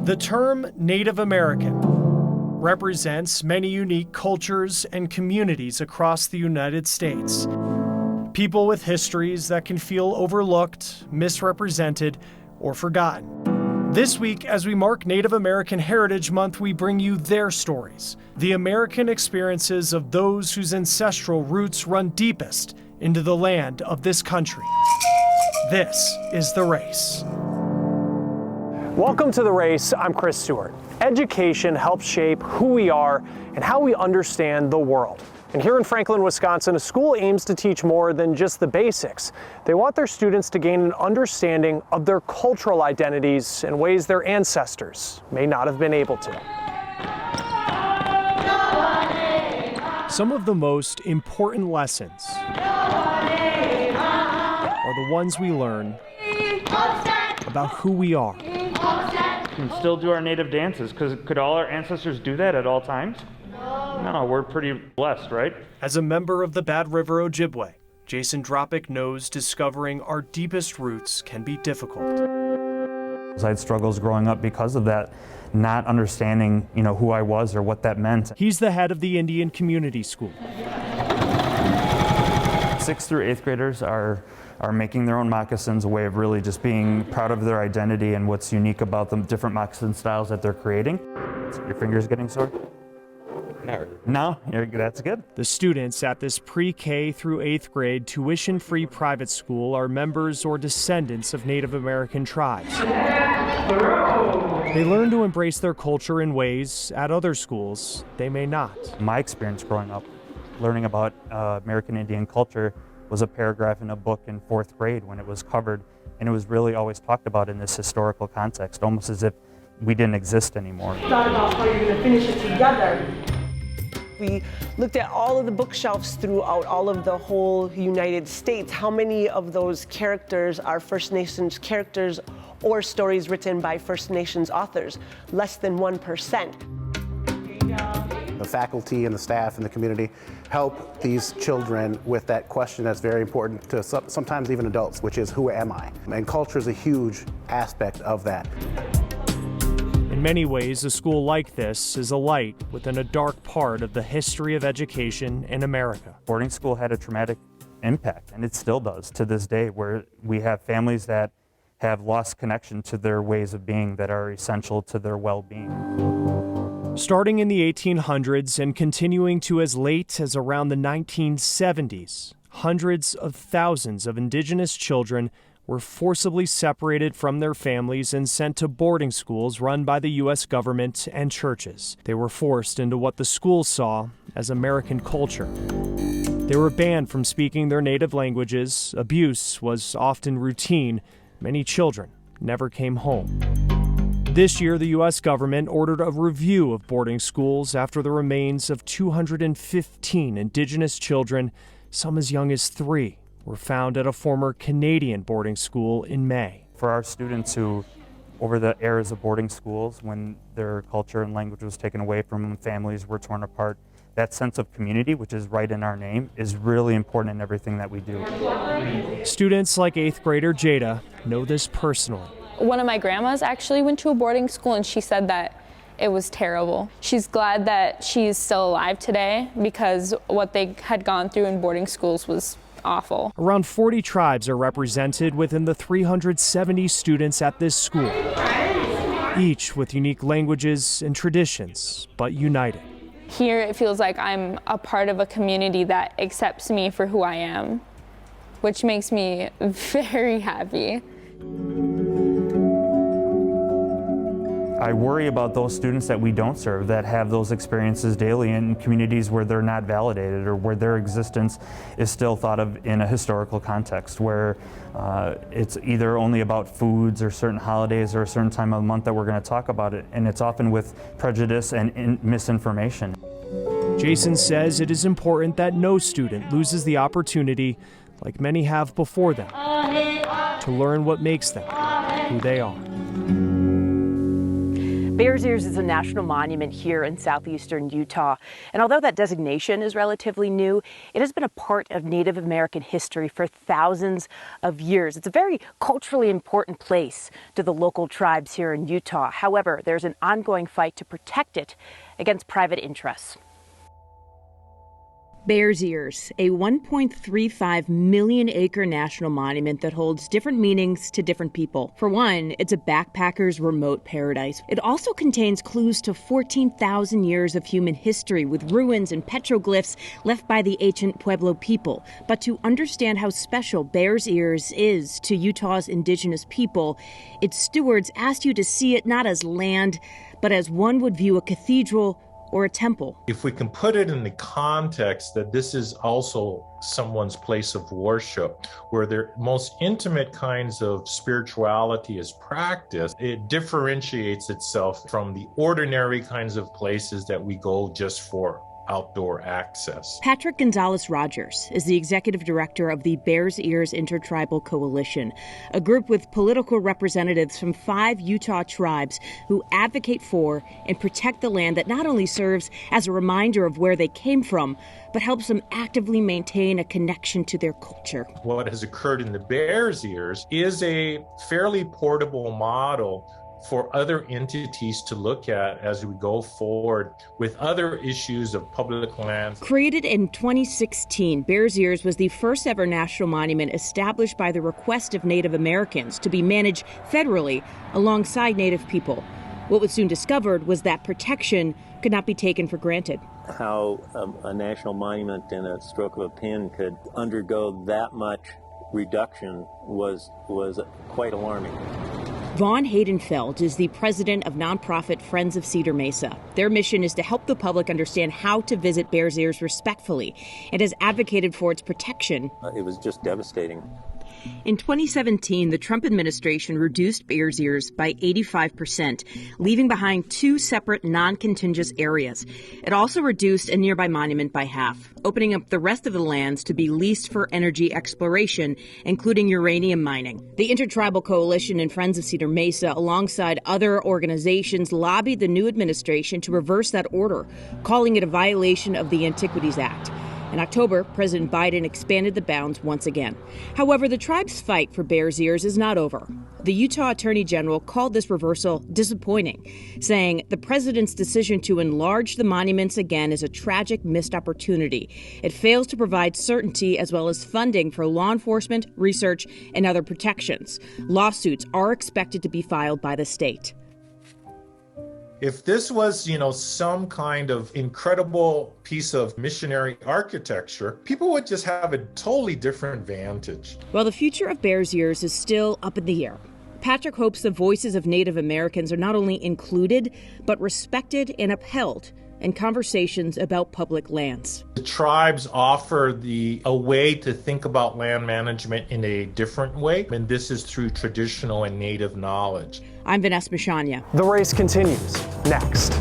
The term Native American represents many unique cultures and communities across the United States. People with histories that can feel overlooked, misrepresented, or forgotten. This week, as we mark Native American Heritage Month, we bring you their stories, the American experiences of those whose ancestral roots run deepest into the land of this country. This is The Race. Welcome to The Race. I'm Chris Stewart. Education helps shape who we are and how we understand the world. And here in Franklin, Wisconsin, a school aims to teach more than just the basics. They want their students to gain an understanding of their cultural identities in ways their ancestors may not have been able to. Some of the most important lessons are the ones we learn about who we are. And still do our native dances, because could all our ancestors do that at all times? No, we're pretty blessed, right? As a member of the Bad River Ojibwe, Jason Dropic knows discovering our deepest roots can be difficult. I had struggles growing up because of that, not understanding, who I was or what that meant. He's the head of the Indian Community School. 6th through 8th graders are making their own moccasins, a way of really just being proud of their identity and what's unique about the different moccasin styles that they're creating. Your fingers getting sore? Not really. No? That's good. The students at this pre-K through 8th grade tuition-free private school are members or descendants of Native American tribes. They learn to embrace their culture in ways at other schools they may not. My experience growing up, learning about American Indian culture, was a paragraph in a book in 4th grade when it was covered, and it was really always talked about in this historical context, almost as if we didn't exist anymore. Thought about how you're going to finish it together. We looked at all of the bookshelves throughout all of the whole United States. How many of those characters are First Nations characters or stories written by First Nations authors? Less than 1%. The faculty and the staff and the community help these children with that question that's very important to sometimes even adults, which is, who am I? And culture is a huge aspect of that. In many ways, a school like this is a light within a dark part of the history of education in America. Boarding school had a traumatic impact, and it still does to this day, where we have families that have lost connection to their ways of being that are essential to their well-being. Starting in the 1800s and continuing to as late as around the 1970s, hundreds of thousands of indigenous children were forcibly separated from their families and sent to boarding schools run by the U.S. government and churches. They were forced into what the schools saw as American culture. They were banned from speaking their native languages. Abuse was often routine. Many children never came home. This year, the U.S. government ordered a review of boarding schools after the remains of 215 indigenous children, some as young as 3, were found at a former Canadian boarding school in May. For our students who, over the eras of boarding schools, when their culture and language was taken away from them, families were torn apart, that sense of community, which is right in our name, is really important in everything that we do. Students like 8th grader Jada know this personally. One of my grandmas actually went to a boarding school, and she said that it was terrible. She's glad that she's still alive today because what they had gone through in boarding schools was awful. Around 40 tribes are represented within the 370 students at this school, each with unique languages and traditions, but united. Here it feels like I'm a part of a community that accepts me for who I am, which makes me very happy. I worry about those students that we don't serve, that have those experiences daily in communities where they're not validated or where their existence is still thought of in a historical context, where it's either only about foods or certain holidays or a certain time of the month that we're going to talk about it, and it's often with prejudice and misinformation. Jason says it is important that no student loses the opportunity, like many have before them, to learn what makes them who they are. Bears Ears is a national monument here in southeastern Utah. And although that designation is relatively new, it has been a part of Native American history for thousands of years. It's a very culturally important place to the local tribes here in Utah. However, there's an ongoing fight to protect it against private interests. Bears Ears, a 1.35 million acre national monument that holds different meanings to different people. For one, it's a backpacker's remote paradise. It also contains clues to 14,000 years of human history with ruins and petroglyphs left by the ancient Pueblo people. But to understand how special Bears Ears is to Utah's indigenous people, its stewards asked you to see it not as land, but as one would view a cathedral or a temple. If we can put it in the context that this is also someone's place of worship, where their most intimate kinds of spirituality is practiced, it differentiates itself from the ordinary kinds of places that we go just for outdoor access. Patrick Gonzalez-Rogers is the executive director of the Bears Ears Intertribal Coalition, a group with political representatives from 5 Utah tribes who advocate for and protect the land that not only serves as a reminder of where they came from, but helps them actively maintain a connection to their culture. What has occurred in the Bears Ears is a fairly portable model for other entities to look at as we go forward with other issues of public lands. Created in 2016, Bears Ears was the first ever national monument established by the request of Native Americans to be managed federally alongside Native people. What was soon discovered was that protection could not be taken for granted. How a national monument in a stroke of a pen could undergo that much reduction was quite alarming. Vaughn Haydenfeld is the president of nonprofit Friends of Cedar Mesa. Their mission is to help the public understand how to visit Bears Ears respectfully and has advocated for its protection. It was just devastating. In 2017, the Trump administration reduced Bears Ears by 85%, leaving behind 2 separate non-contiguous areas. It also reduced a nearby monument by half, opening up the rest of the lands to be leased for energy exploration, including uranium mining. The Intertribal Coalition and Friends of Cedar Mesa, alongside other organizations, lobbied the new administration to reverse that order, calling it a violation of the Antiquities Act. In October, President Biden expanded the bounds once again. However, the tribe's fight for Bears Ears is not over. The Utah Attorney General called this reversal disappointing, saying the president's decision to enlarge the monuments again is a tragic missed opportunity. It fails to provide certainty as well as funding for law enforcement, research, and other protections. Lawsuits are expected to be filed by the state. If this was, some kind of incredible piece of missionary architecture, people would just have a totally different vantage. Well, the future of Bears Ears is still up in the air. Patrick hopes the voices of Native Americans are not only included, but respected and upheld in conversations about public lands. The tribes offer a way to think about land management in a different way, and this is through traditional and native knowledge. I'm Vanessa Mashanya. The race continues next.